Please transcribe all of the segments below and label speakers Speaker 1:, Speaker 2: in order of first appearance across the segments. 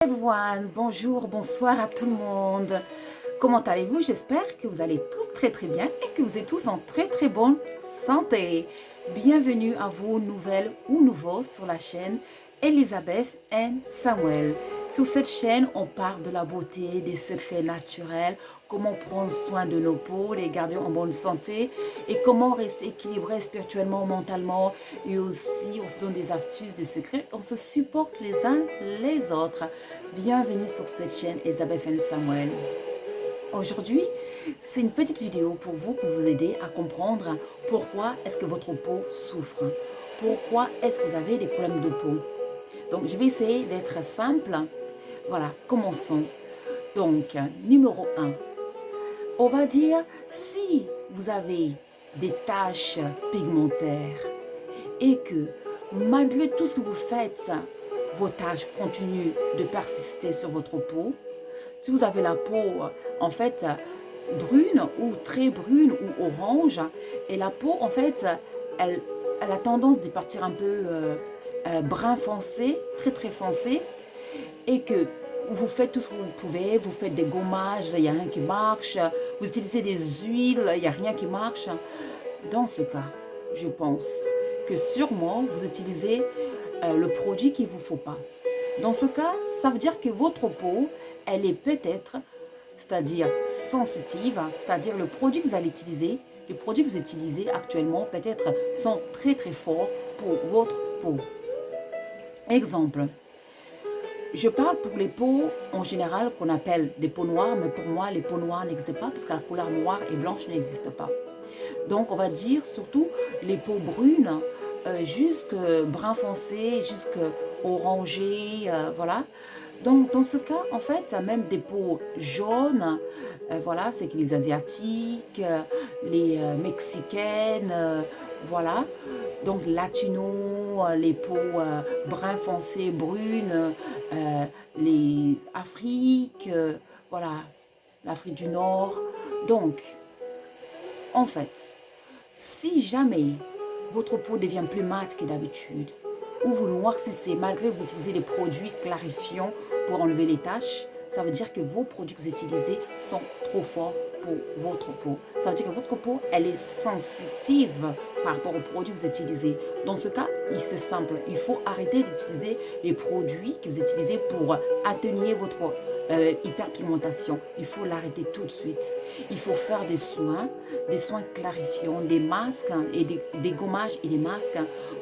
Speaker 1: Everyone, bonjour, bonsoir à tout le monde. Comment allez-vous? J'espère que vous allez tous très bien et que vous êtes tous en très bonne santé. Bienvenue à vous, nouvelles ou nouveaux, sur la chaîne Elisabeth and Samuel. Sur cette chaîne, on parle de la beauté, des secrets naturels, comment prendre soin de nos peaux, les garder en bonne santé et comment rester équilibré spirituellement, mentalement, et aussi on se donne des astuces, des secrets, on se supporte les uns les autres. Bienvenue sur cette chaîne Elisabeth and Samuel. Aujourd'hui, c'est une petite vidéo pour vous aider à comprendre pourquoi est-ce que votre peau souffre. Pourquoi est-ce que vous avez des problèmes de peau. Donc, je vais essayer d'être simple. Voilà, commençons. Donc, numéro 1. On va dire, si vous avez des taches pigmentaires et que malgré tout ce que vous faites, vos taches continuent de persister sur votre peau, si vous avez la peau en fait brune ou très brune ou orange, et la peau en fait elle a tendance de partir un peu brun foncé, très foncé, et que vous faites tout ce que vous pouvez, vous faites des gommages, il n'y a rien qui marche, vous utilisez des huiles, il n'y a rien qui marche. Dans ce cas, je pense que sûrement vous utilisez le produit qu'il ne vous faut pas. Dans ce cas, ça veut dire que votre peau, elle est peut-être, c'est-à-dire sensitive, c'est-à-dire le produit que vous allez utiliser, les produits que vous utilisez actuellement peut-être sont très forts pour votre peau. Exemple, je parle pour les peaux en général qu'on appelle des peaux noires, mais pour moi les peaux noires n'existent pas parce que la couleur noire et blanche n'existe pas. Donc on va dire surtout les peaux brunes, jusque brun foncé, jusque orangé, voilà. Donc dans ce cas, en fait, même des peaux jaunes, voilà, c'est que les asiatiques, les mexicaines, voilà. Donc latino, les peaux brun foncé, brunes, les Afriques, voilà, l'Afrique du Nord. Donc, en fait, si jamais votre peau devient plus mate que d'habitude, ou vous noircissez malgré que vous utilisez des produits clarifiants pour enlever les taches, ça veut dire que vos produits que vous utilisez sont trop forts pour votre peau. Ça veut dire que votre peau, elle est sensitive par rapport aux produits que vous utilisez. Dans ce cas, c'est simple. Il faut arrêter d'utiliser les produits que vous utilisez pour atténuer votre hyperpigmentation. Il faut l'arrêter tout de suite. Il faut faire des soins clarifiants, des masques et des gommages et des masques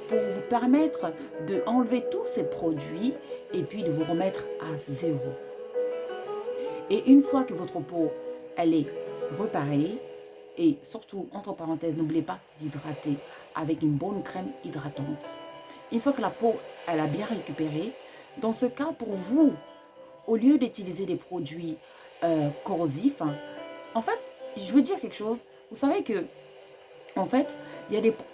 Speaker 1: pour vous permettre d'enlever tous ces produits et puis de vous remettre à zéro. Et une fois que votre peau, elle est réparée, et surtout, entre parenthèses, n'oubliez pas d'hydrater avec une bonne crème hydratante. Une fois que la peau, elle a bien récupéré, dans ce cas, pour vous, au lieu d'utiliser des produits corrosifs, en fait, je veux dire quelque chose. Vous savez que, en fait,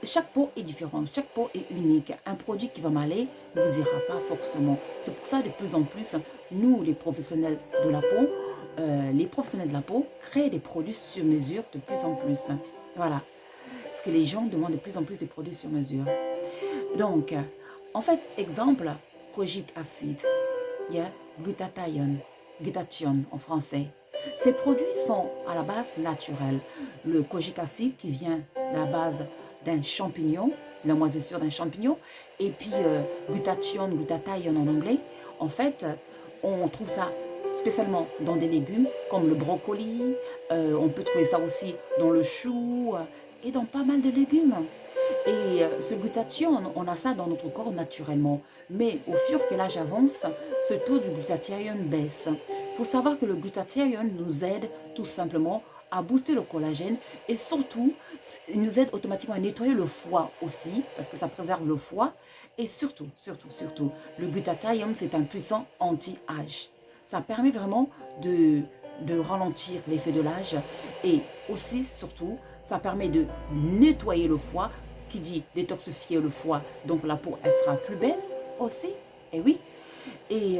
Speaker 1: chaque peau est différente, chaque peau est unique. Un produit qui va m'aller ne vous ira pas forcément. C'est pour ça, de plus en plus, nous, les professionnels de la peau, créent des produits sur mesure de plus en plus. Voilà. Parce que les gens demandent de plus en plus de produits sur mesure. Donc, en fait, exemple, kojic acid, glutathione en français. Ces produits sont à la base naturels. Le kojic acid qui vient de la base d'un champignon, la moisissure d'un champignon, et puis glutathione en anglais. En fait, on trouve ça spécialement dans des légumes comme le brocoli, on peut trouver ça aussi dans le chou et dans pas mal de légumes. Et ce glutathione, on a ça dans notre corps naturellement. Mais au fur que l'âge avance, ce taux de glutathione baisse. Il faut savoir que le glutathione nous aide tout simplement à booster le collagène et surtout, il nous aide automatiquement à nettoyer le foie aussi, parce que ça préserve le foie. Et surtout, le glutathione, c'est un puissant anti-âge. Ça permet vraiment de ralentir l'effet de l'âge et aussi, surtout, ça permet de nettoyer le foie. Qui dit détoxifier le foie, donc la peau, elle sera plus belle aussi, et oui. Et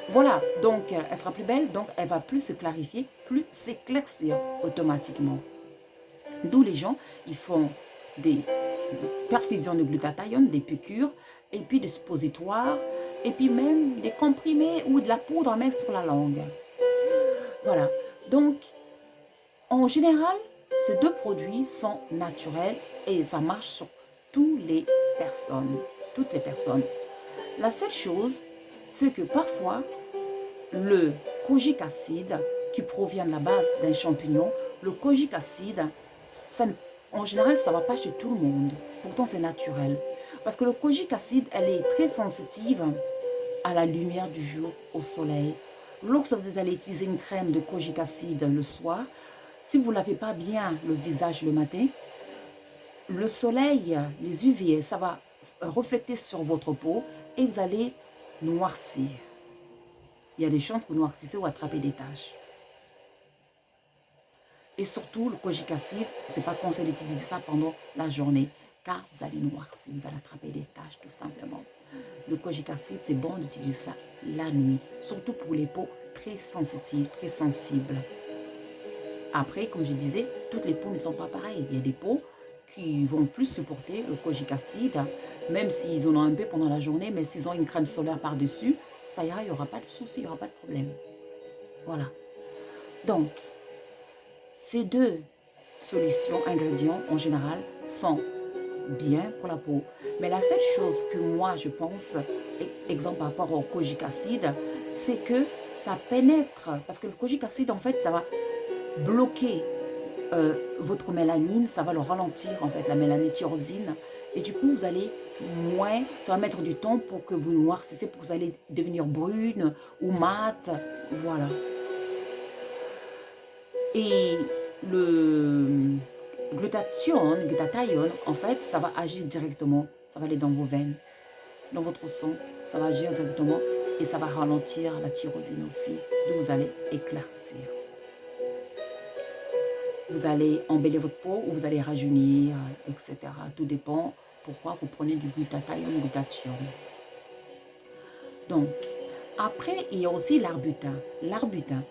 Speaker 1: voilà, donc elle sera plus belle, donc elle va plus se clarifier, plus s'éclaircir automatiquement. D'où les gens, ils font des perfusions de glutathione, des piqûres, et puis des suppositoires, et puis même des comprimés ou de la poudre à mettre sur la langue. Voilà. Donc, en général, ces deux produits sont naturels et ça marche sur toutes les personnes. Toutes les personnes. La seule chose, c'est que parfois, le kojic acide, qui provient de la base d'un champignon, le kojic acide, en général, ça ne va pas chez tout le monde. Pourtant, c'est naturel. Parce que le kojic acide, elle est très sensitive à la lumière du jour, au soleil. Lorsque vous allez utiliser une crème de kojic acide le soir, si vous ne lavez pas bien le visage le matin, le soleil, les UV, ça va refléter sur votre peau et vous allez noircir. Il y a des chances que vous noircissez ou attrapez des taches. Et surtout, le kojic acide, ce n'est pas conseillé d'utiliser ça pendant la journée, car vous allez noircir, vous allez attraper des taches tout simplement. Le kojic acide, c'est bon d'utiliser ça la nuit, surtout pour les peaux très sensitives, très sensibles. Après, comme je disais, toutes les peaux ne sont pas pareilles. Il y a des peaux qui vont plus supporter le kojic acide, même s'ils en ont un peu pendant la journée, mais s'ils ont une crème solaire par-dessus, ça ira, il n'y aura pas de souci, il n'y aura pas de problème. Voilà. Donc, ces deux solutions, ingrédients en général, sont bien pour la peau. Mais la seule chose que moi je pense, exemple par rapport au kojic acide, c'est que ça pénètre, parce que le kojic acide en fait ça va bloquer votre mélanine, ça va le ralentir en fait, la mélanine tyrosine, et du coup vous allez moins, ça va mettre du temps pour que vous noircissez, pour que vous allez devenir brune ou mate, voilà. Et le glutathione, en fait, ça va agir directement. Ça va aller dans vos veines, dans votre sang. Ça va agir directement et ça va ralentir la tyrosine aussi, d'où vous allez éclaircir. Vous allez embellir votre peau ou vous allez rajeunir, etc. Tout dépend pourquoi vous prenez du glutathione. Donc, après, il y a aussi l'arbutin. L'arbutin,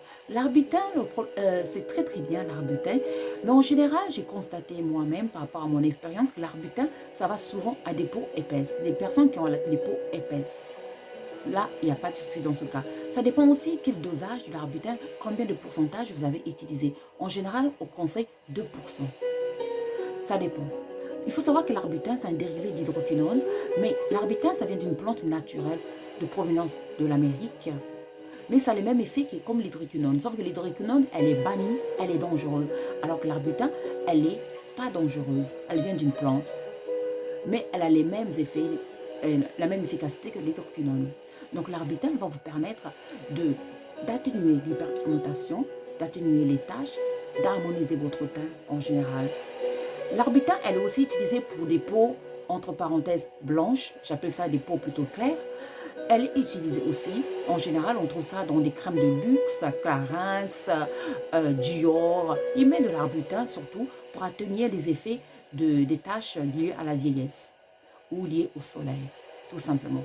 Speaker 1: c'est très très bien l'arbutin. Mais en général, j'ai constaté moi-même par rapport à mon expérience que l'arbutin, ça va souvent à des peaux épaisses. Les personnes qui ont les peaux épaisses. Là, il n'y a pas de souci dans ce cas. Ça dépend aussi quel dosage de l'arbutin, combien de pourcentage vous avez utilisé. En général, on conseille 2%. Ça dépend. Il faut savoir que l'arbutin, c'est un dérivé d'hydroquinone, mais l'arbutin, ça vient d'une plante naturelle de provenance de l'Amérique, mais ça a le même effet que comme l'hydroquinone, sauf que l'hydroquinone, elle est bannie, elle est dangereuse, alors que l'arbutin, elle n'est pas dangereuse, elle vient d'une plante, mais elle a les mêmes effets, la même efficacité que l'hydroquinone. Donc l'arbutin va vous permettre d'atténuer l'hyperpigmentation, d'atténuer les taches, d'harmoniser votre teint en général. L'arbutin, elle est aussi utilisée pour des peaux, entre parenthèses, blanches. J'appelle ça des peaux plutôt claires. Elle est utilisée aussi, en général, on trouve ça dans des crèmes de luxe, Clarins, Dior. Il met de l'arbutin surtout pour atténuer les effets des taches liées à la vieillesse ou liées au soleil, tout simplement.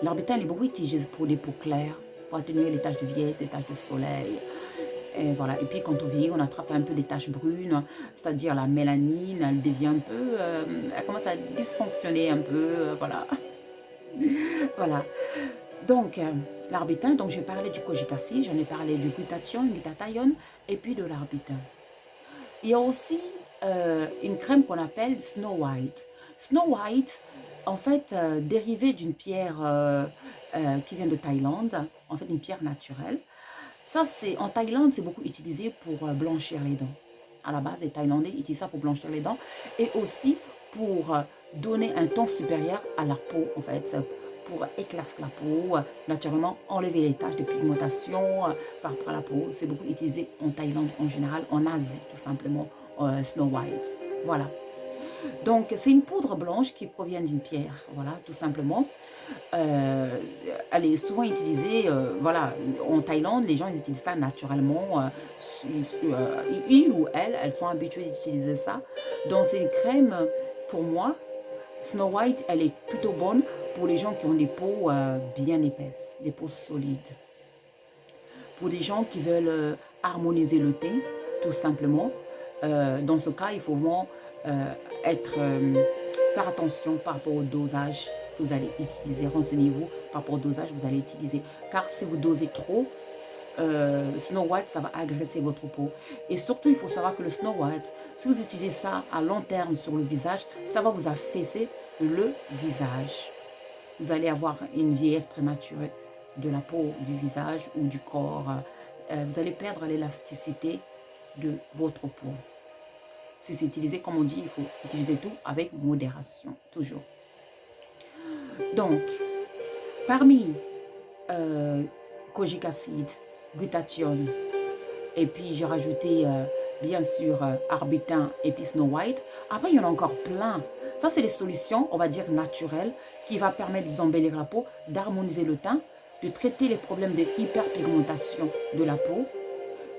Speaker 1: L'arbutin est beaucoup utilisé pour des peaux claires, pour atténuer les taches de vieillesse, les taches de soleil. Et voilà. Et puis quand on vieillit, on attrape un peu des taches brunes, c'est-à-dire la mélanine, elle devient un peu, elle commence à dysfonctionner un peu, voilà. Voilà. Donc, l'arbutin, donc j'ai parlé du kojic acide, j'en ai parlé du glutathione, et puis de l'arbutin. Il y a aussi une crème qu'on appelle Snow White. Snow White, en fait, dérivée d'une pierre qui vient de Thaïlande, en fait une pierre naturelle. Ça, en Thaïlande, c'est beaucoup utilisé pour blanchir les dents. À la base, les Thaïlandais utilisent ça pour blanchir les dents et aussi pour donner un ton supérieur à la peau, en fait, pour éclaircir la peau, naturellement enlever les taches de pigmentation par rapport à la peau. C'est beaucoup utilisé en Thaïlande en général, en Asie tout simplement, Snow White. Voilà. Donc, c'est une poudre blanche qui provient d'une pierre, voilà, tout simplement. Elle est souvent utilisée, voilà, en Thaïlande, les gens ils utilisent ça naturellement. Ils ou elles sont habituées d'utiliser ça. Donc, c'est une crème, pour moi, Snow White, elle est plutôt bonne pour les gens qui ont des peaux bien épaisses, des peaux solides. Pour des gens qui veulent harmoniser le teint, tout simplement. Dans ce cas, il faut vraiment faire attention par rapport au dosage que vous allez utiliser. Renseignez-vous par rapport au dosage que vous allez utiliser. Car si vous dosez trop, Snow White, ça va agresser votre peau. Et surtout, il faut savoir que le Snow White, si vous utilisez ça à long terme sur le visage, ça va vous affaisser le visage. Vous allez avoir une vieillesse prématurée de la peau, du visage ou du corps. Vous allez perdre l'élasticité de votre peau. Si c'est utilisé, comme on dit, il faut utiliser tout avec modération, toujours. Donc, parmi kojic acid, glutathione, et puis j'ai rajouté bien sûr arbutin et puis Snow White. Après, il y en a encore plein. Ça, c'est les solutions, on va dire, naturelles, qui va permettre de vous embellir la peau, d'harmoniser le teint, de traiter les problèmes de hyperpigmentation de la peau,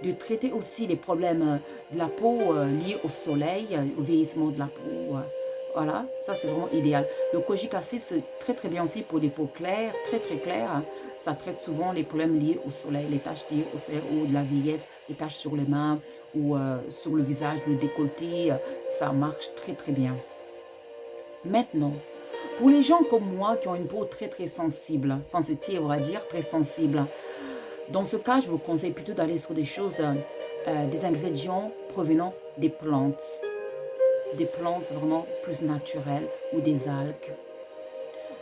Speaker 1: de traiter aussi les problèmes de la peau liés au soleil, au vieillissement de la peau. Voilà, ça c'est vraiment idéal. Le kojic acid, c'est très bien aussi pour des peaux claires, très claires. Ça traite souvent les problèmes liés au soleil, les taches liées au soleil ou de la vieillesse, les taches sur les mains ou sur le visage, le décolleté. Ça marche très bien. Maintenant, pour les gens comme moi qui ont une peau très sensible, sensitive on va dire, très sensible, dans ce cas, je vous conseille plutôt d'aller sur des choses, des ingrédients provenant des plantes vraiment plus naturelles ou des algues.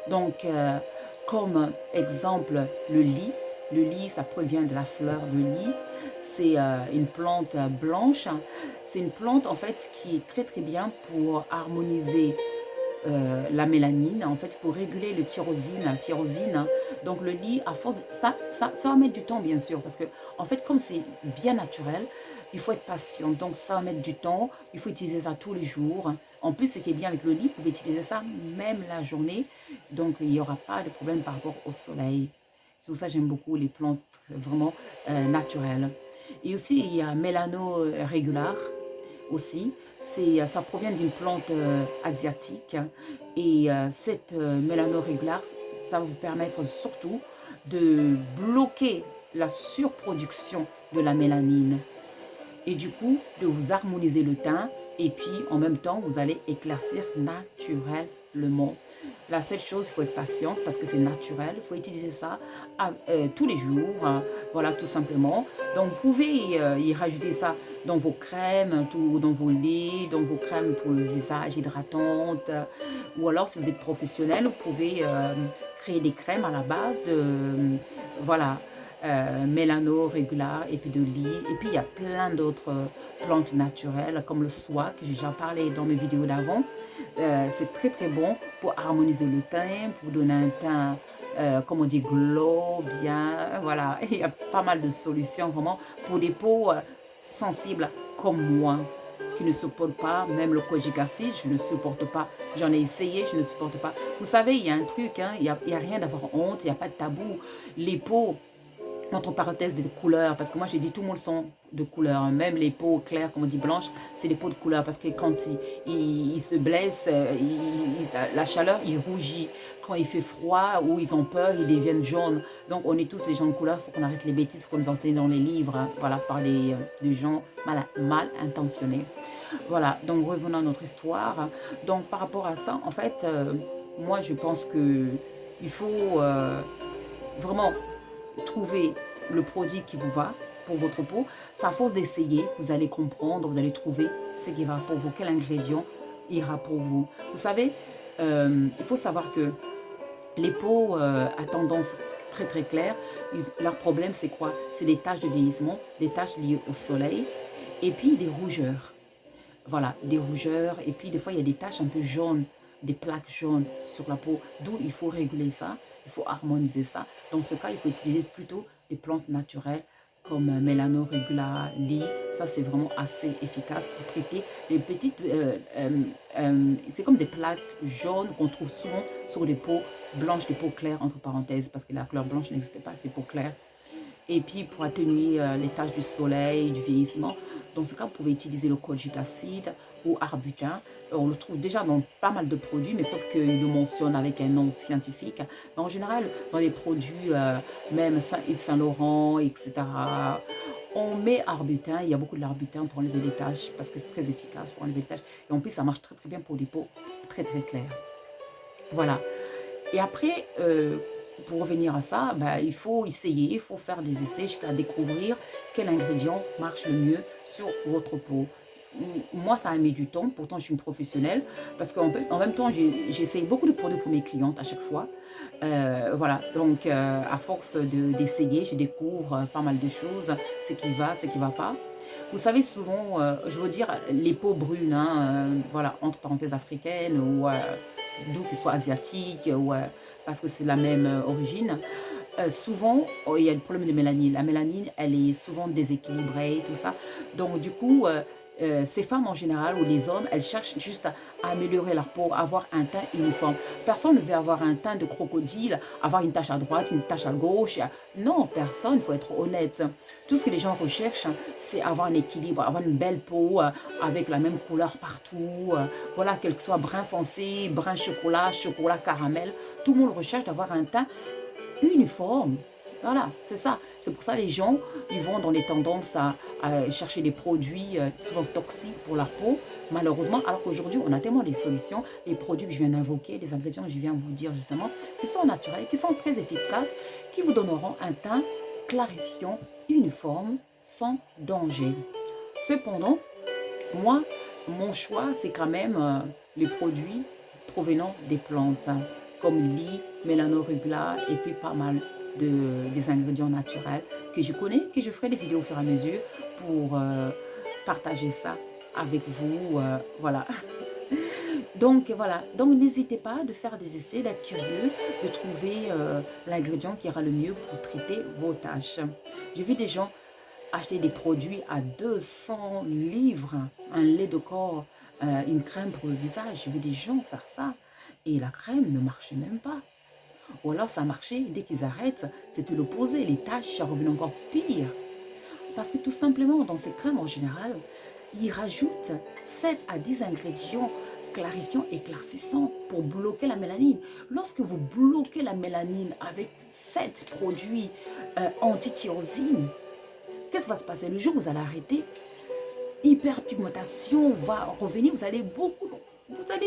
Speaker 1: Donc, comme exemple, le lit. Le lit, ça provient de la fleur de lit. C'est une plante blanche. C'est une plante en fait qui est très bien pour harmoniser la mélanine, en fait, pour réguler le tyrosine. Donc, le lit, à force, ça va mettre du temps, bien sûr, parce que, en fait, comme c'est bien naturel, il faut être patient. Donc, ça va mettre du temps. Il faut utiliser ça tous les jours. En plus, ce qui est bien avec le lit, vous pouvez utiliser ça même la journée. Donc, il n'y aura pas de problème par rapport au soleil. C'est pour ça que j'aime beaucoup les plantes vraiment naturelles. Et aussi, il y a mélano régular aussi. Ça provient d'une plante asiatique et cette mélanorégular, ça va vous permettre surtout de bloquer la surproduction de la mélanine et du coup de vous harmoniser le teint et puis en même temps vous allez éclaircir naturellement. La seule chose, il faut être patiente parce que c'est naturel, il faut utiliser ça tous les jours, voilà tout simplement. Donc vous pouvez y rajouter ça dans vos crèmes, dans vos laits, dans vos crèmes pour le visage hydratantes, ou alors si vous êtes professionnel, vous pouvez créer des crèmes à la base de, voilà, mélano régular et puis de lit. Et puis il y a plein d'autres plantes naturelles comme le soie que j'ai déjà parlé dans mes vidéos d'avant. C'est très bon pour harmoniser le teint, pour donner un teint, comme on dit, glow, bien, voilà. Il y a pas mal de solutions vraiment pour des peaux sensibles comme moi, qui ne supportent pas, même le kojic acid, je ne supporte pas. J'en ai essayé, je ne supporte pas. Vous savez, il y a un truc, hein, il y a rien d'avoir honte, il n'y a pas de tabou. Les peaux, entre parenthèses, des couleurs, parce que moi j'ai dit tout le monde sont de couleur, même les peaux claires, comme on dit blanches, c'est des peaux de couleur, parce que quand ils se blessent, la chaleur, ils rougit. Quand il fait froid ou ils ont peur, ils deviennent jaunes. Donc on est tous les gens de couleur, il faut qu'on arrête les bêtises qu'on nous enseigne dans les livres, hein, voilà, par des gens mal intentionnés. Voilà, donc revenons à notre histoire. Donc par rapport à ça, en fait, moi je pense que il faut vraiment trouver le produit qui vous va pour votre peau. C'est à force d'essayer, vous allez comprendre, vous allez trouver ce qui va pour vous, quel ingrédient ira pour vous. Vous savez, il faut savoir que les peaux à tendance très claire, leur problème c'est quoi? C'est des taches de vieillissement, des taches liées au soleil et puis des rougeurs. Voilà, des rougeurs et puis des fois il y a des taches un peu jaunes, des plaques jaunes sur la peau, d'où il faut réguler ça, il faut harmoniser ça. Dans ce cas, il faut utiliser plutôt des plantes naturelles comme Mélano Regula, Lee. Ça, c'est vraiment assez efficace pour traiter les petites... c'est comme des plaques jaunes qu'on trouve souvent sur des peaux blanches, des peaux claires, entre parenthèses, parce que la couleur blanche n'existait pas, c'est des peaux claires. Et puis, pour atténuer les taches du soleil, du vieillissement, dans ce cas, vous pouvez utiliser le kojic acide ou arbutin. On le trouve déjà dans pas mal de produits, mais sauf qu'il le mentionne avec un nom scientifique. Mais en général, dans les produits, même Yves Saint Laurent, etc., on met arbutin. Il y a beaucoup de l'arbutin pour enlever les taches, parce que c'est très efficace pour enlever les taches. Et en plus, ça marche très bien pour les peaux très claires. Voilà. Et après, pour revenir à ça, bah, il faut essayer, il faut faire des essais jusqu'à découvrir quel ingrédient marche le mieux sur votre peau. Moi, ça a mis du temps, pourtant je suis une professionnelle, parce qu'en même temps, j'essaye beaucoup de produits pour mes clientes à chaque fois. Voilà, donc à force d'essayer, je découvre pas mal de choses, ce qui va pas. Vous savez, souvent, je veux dire, les peaux brunes, hein, voilà, entre parenthèses africaines, ou d'où qu'ils soient asiatiques, ou parce que c'est la même origine, souvent, oh, il y a le problème de mélanine. La mélanine, elle est souvent déséquilibrée, tout ça. Donc, du coup, ces femmes en général, ou les hommes, elles cherchent juste à améliorer leur peau, à avoir un teint uniforme. Personne ne veut avoir un teint de crocodile, avoir une tache à droite, une tache à gauche. Non, personne, il faut être honnête. Tout ce que les gens recherchent, c'est avoir un équilibre, avoir une belle peau avec la même couleur partout. Voilà, quel que soit brun foncé, brun chocolat, chocolat caramel. Tout le monde recherche d'avoir un teint uniforme. Voilà, c'est ça. C'est pour ça que les gens, ils vont dans les tendances à chercher des produits souvent toxiques pour leur peau, malheureusement, alors qu'aujourd'hui, on a tellement des solutions, les produits que je viens d'invoquer, les ingrédients que je viens de vous dire justement, qui sont naturels, qui sont très efficaces, qui vous donneront un teint clarifiant, uniforme, sans danger. Cependant, moi, mon choix, c'est quand même les produits provenant des plantes, hein, comme l'i, mélanorubla et puis pas mal des ingrédients naturels que je connais, que je ferai des vidéos au fur et à mesure pour partager ça avec vous. Voilà. Donc voilà, donc n'hésitez pas de faire des essais, d'être curieux, de trouver l'ingrédient qui ira le mieux pour traiter vos tâches. J'ai vu des gens acheter des produits à 200 livres, un lait de corps, une crème pour le visage. J'ai vu des gens faire ça et la crème ne marchait même pas. Ou alors ça marchait, dès qu'ils arrêtent, c'était l'opposé, les taches revenaient encore pire. Parce que tout simplement, dans ces crèmes en général, ils rajoutent 7 à 10 ingrédients clarifiants, éclaircissants pour bloquer la mélanine. Lorsque vous bloquez la mélanine avec 7 produits anti-tyrosine, qu'est-ce qui va se passer? Le jour où vous allez arrêter, hyperpigmentation va revenir, vous allez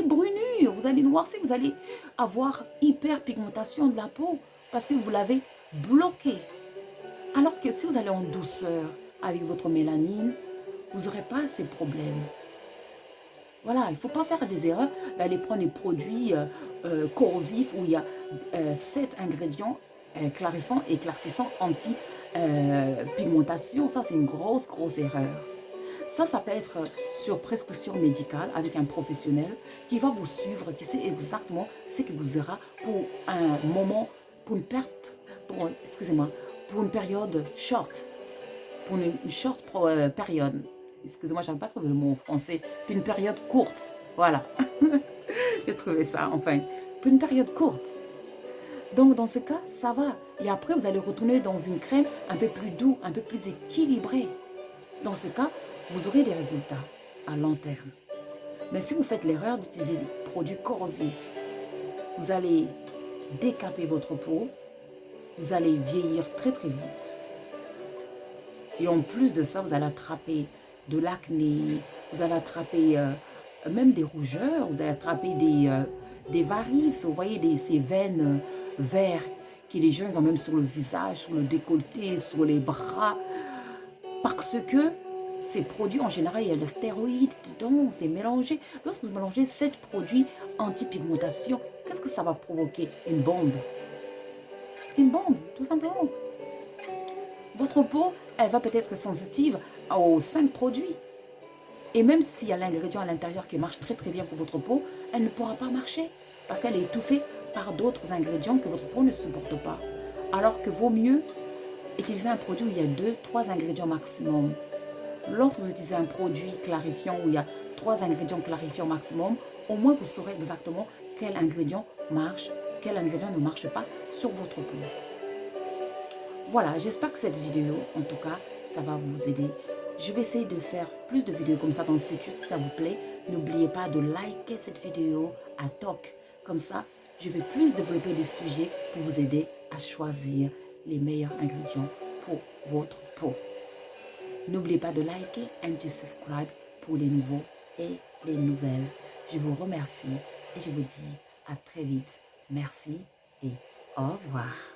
Speaker 1: brunir, vous allez noircir, vous allez avoir hyperpigmentation de la peau parce que vous l'avez bloqué. Alors que si vous allez en douceur avec votre mélanine, vous n'aurez pas ces problèmes. Voilà, il ne faut pas faire des erreurs d'aller prendre des produits corrosifs où il y a 7 ingrédients clarifiants, éclaircissants, anti-pigmentation. Ça, c'est une grosse, grosse erreur. Ça peut être sur prescription médicale avec un professionnel qui va vous suivre, qui sait exactement ce qui vous ira pour un moment, pour une perte, excusez-moi, pour une période short, pour une short période. Excusez-moi, je n'arrive pas à trouver le mot en français. Pour une période courte, voilà. J'ai trouvé ça, enfin. Pour une période courte. Donc, dans ce cas, ça va. Et après, vous allez retourner dans une crème un peu plus douce, un peu plus équilibrée. Dans ce cas, vous aurez des résultats à long terme. Mais si vous faites l'erreur d'utiliser des produits corrosifs, vous allez décaper votre peau, vous allez vieillir très très vite. Et en plus de ça, vous allez attraper de l'acné, vous allez attraper même des rougeurs, vous allez attraper des varices, vous voyez ces veines vertes que les gens ils ont même sur le visage, sur le décolleté, sur les bras. Parce que ces produits, en général, il y a le stéroïde dedans, c'est mélangé. Lorsque vous mélangez 7 produits anti-pigmentation, qu'est-ce que ça va provoquer? Une bombe. Une bombe, tout simplement. Votre peau, elle va peut-être être sensitive aux 5 produits. Et même s'il y a l'ingrédient à l'intérieur qui marche très très bien pour votre peau, elle ne pourra pas marcher parce qu'elle est étouffée par d'autres ingrédients que votre peau ne supporte pas. Alors que vaut mieux utiliser un produit où il y a 2-3 ingrédients maximum. Lorsque vous utilisez un produit clarifiant où il y a 3 ingrédients clarifiants maximum, au moins vous saurez exactement quel ingrédient marche, quel ingrédient ne marche pas sur votre peau. Voilà, j'espère que cette vidéo, en tout cas, ça va vous aider. Je vais essayer de faire plus de vidéos comme ça dans le futur si ça vous plaît. N'oubliez pas de liker cette vidéo à TOC. Comme ça, je vais plus développer des sujets pour vous aider à choisir les meilleurs ingrédients pour votre peau. N'oubliez pas de liker et de subscribe pour les nouveaux et les nouvelles. Je vous remercie et je vous dis à très vite. Merci et au revoir.